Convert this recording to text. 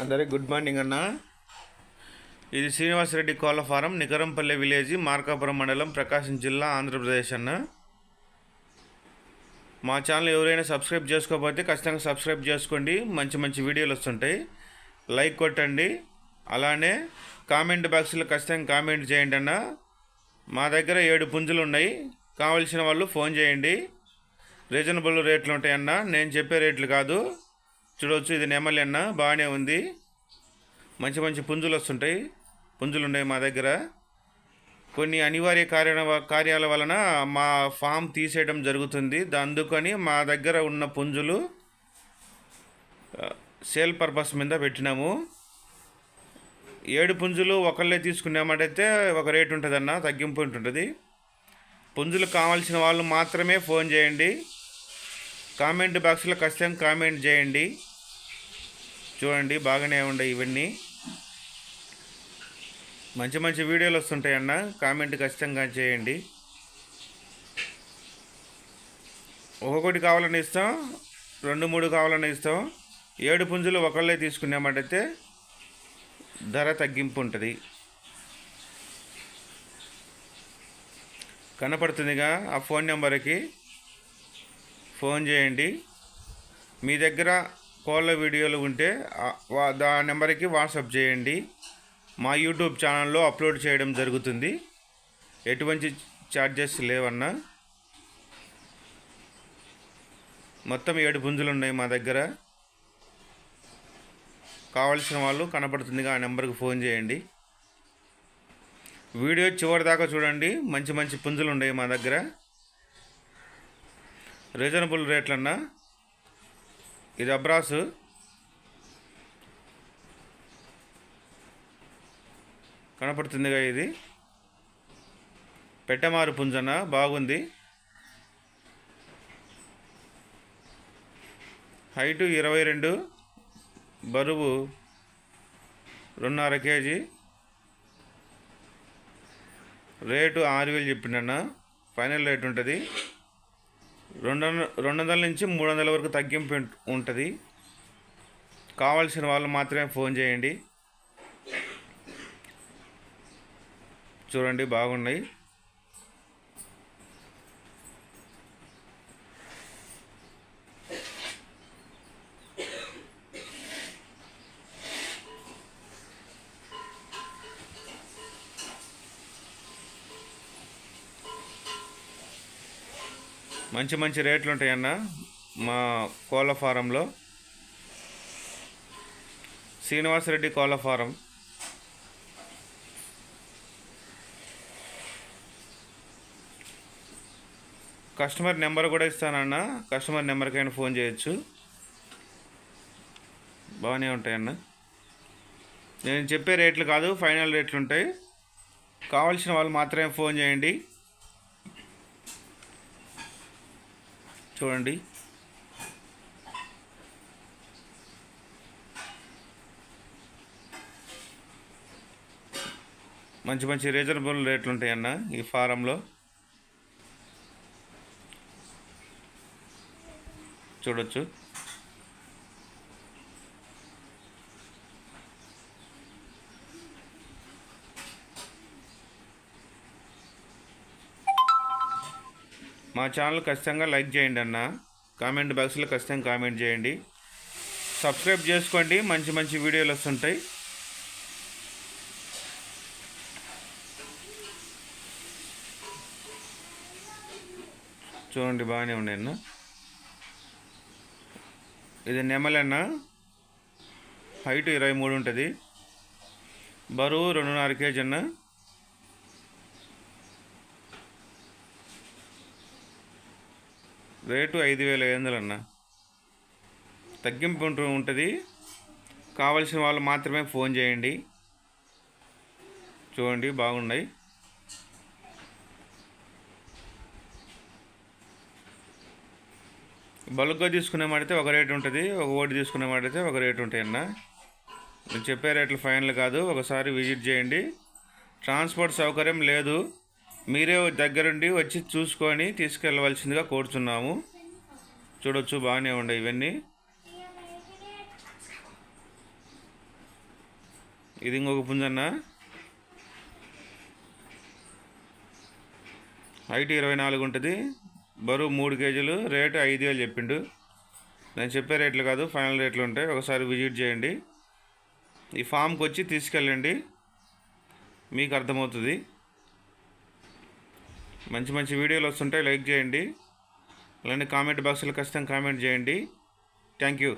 అందరికి good morning అన్న. ఇది శ్రీనివాసరెడ్డి కోళ్ల ఫారం, నికరంపల్లి విలేజ్, మార్కాపురం మండలం, ప్రకాశం జిల్లా, ఆంధ్రప్రదేశ్ అన్న. మా ఛానల్ ఎవరైనా సబ్స్క్రైబ్ చేసుకోకపోతే ఖచ్చితంగా సబ్స్క్రైబ్ చేసుకోండి. మంచి మంచి వీడియోలు వస్తుంటాయి. లైక్ కొట్టండి. అలానే కామెంట్ బాక్స్లో ఖచ్చితంగా కామెంట్ చేయండి అన్న. మా దగ్గర 7 పుంజులు ఉన్నాయి. కావలసిన వాళ్ళు ఫోన్ చేయండి. రీజనబుల్ రేట్లు ఉంటాయన్న. నేను చెప్పే రేట్లు కాదు. చూడవచ్చు, ఇది నెమలి అన్న, బాగానే ఉంది. మంచి మంచి పుంజులు వస్తుంటాయి. పుంజులు ఉన్నాయి మా దగ్గర. కొన్ని అనివార్య కార్యాల వలన మా ఫామ్ తీసేయడం జరుగుతుంది. అందుకని మా దగ్గర ఉన్న పుంజులు సేల్ పర్పస్ మీద పెట్టినాము. 7 పుంజులు ఒకళ్ళే తీసుకున్నామంటే ఒక రేటు ఉంటుంది అన్న, తగ్గింపు ఉంటుంది. పుంజులు కావాల్సిన వాళ్ళు మాత్రమే ఫోన్ చేయండి. కామెంట్ బాక్స్లో ఖచ్చితంగా కామెంట్ చేయండి. చూడండి, బాగానే ఉన్నాయి. ఇవన్నీ మంచి మంచి వీడియోలు వస్తుంటాయి అన్న. కామెంట్ ఖచ్చితంగా చేయండి. ఒక్కొక్కటి కావాలని ఇస్తాం, 2-3 కావాలని ఇస్తాం. 7 పుంజులు ఒకళ్ళే తీసుకున్నామంటే ధర తగ్గింపు ఉంటుంది. కనపడుతుందిగా, ఆ ఫోన్ నెంబర్కి ఫోన్ చేయండి. మీ దగ్గర కోళ్ళ వీడియోలు ఉంటే ఆ నెంబర్కి వాట్సాప్ చేయండి. మా యూట్యూబ్ ఛానల్లో అప్లోడ్ చేయడం జరుగుతుంది. ఎటువంటి ఛార్జెస్ లేవన్నా. మొత్తం 7 పుంజులు ఉన్నాయి మా దగ్గర. కావాల్సిన వాళ్ళు కనపడుతుందిగా, ఆ నెంబర్కి ఫోన్ చేయండి. వీడియో చివరి దాకా చూడండి. మంచి మంచి పుంజులు ఉన్నాయి మా దగ్గర. రీజనబుల్ రేట్లన్నా. ఇది అబ్రాసు. కనపడుతుందిగా, ఇది పెట్టమారు పుంజన, బాగుంది. హైటు 22, బరువు 2.5 kg. రేటు 6,000 చెప్పిండన్న. ఫైనల్ రేట్ ఉంటుంది. 200 నుంచి 300 వరకు తగ్గింపు ఉంటుంది. కావాల్సిన వాళ్ళు మాత్రమే ఫోన్ చేయండి. చూడండి, బాగున్నాయి. మంచి మంచి రేట్లు ఉంటాయన్న మా కోళ్ళ ఫారంలో. శ్రీనివాసరెడ్డి కోళ్ళ ఫారం. కస్టమర్ నెంబర్ కూడా ఇస్తానన్న. కస్టమర్ నెంబర్కైనా ఫోన్ చేయొచ్చు. బాగానే ఉంటాయన్న. నేను చెప్పే రేట్లు కాదు, ఫైనల్ రేట్లు ఉంటాయి. కావాల్సిన వాళ్ళు మాత్రమే ఫోన్ చేయండి. చూడండి, మంచి మంచి రీజనబుల్ రేట్లు ఉంటాయన్న ఈ ఫారంలో. చూడొచ్చు. మా ఛానల్ ఖచ్చితంగా లైక్ చేయండి అన్న. కామెంట్ బాక్స్లో ఖచ్చితంగా కామెంట్ చేయండి. సబ్స్క్రైబ్ చేసుకోండి. మంచి మంచి వీడియోలు వస్తుంటాయి. చూడండి, బాగానే ఉన్నాయి అన్న. ఇది నెమలి అన్న. హైట్ 23 ఉంటుంది. బరువు 2.5 kg అన్న. రేటు 5,500 అన్న. తగ్గింపు ఉంటుంది. కావలసిన వాళ్ళు మాత్రమే ఫోన్ చేయండి. చూడండి, బాగున్నాయి. బల్క్గా తీసుకునేమాడితే ఒక రేటు ఉంటుంది, ఒక ఓడి తీసుకునేమాడితే ఒక రేటు ఉంటాయన్న. నేను చెప్పే రేట్లు ఫైనల్ కాదు. ఒకసారి విజిట్ చేయండి. ట్రాన్స్పోర్ట్ సౌకర్యం లేదు. మీరే దగ్గరుండి వచ్చి చూసుకొని తీసుకెళ్ళవలసిందిగా కోరుచున్నాము. చూడొచ్చు, బాగానే ఉన్నాయి ఇవన్నీ. ఇది ఇంకొక పుంజన్న, హైట్ 24 ఉంటుంది, బరువు 3 కేజీలు, రేటు 5,000 చెప్పిండు. నేను చెప్పే రేట్లు కాదు, ఫైనల్ రేట్లు ఉంటాయి. ఒకసారి విజిట్ చేయండి, ఈ ఫామ్కి వచ్చి తీసుకెళ్ళండి, మీకు అర్థమవుతుంది. మంచి మంచి వీడియోలు వస్తుంటాయి, లైక్ చేయండి. అలానే కామెంట్ బాక్స్లో ఖచ్చితంగా కామెంట్ చేయండి. Thank you.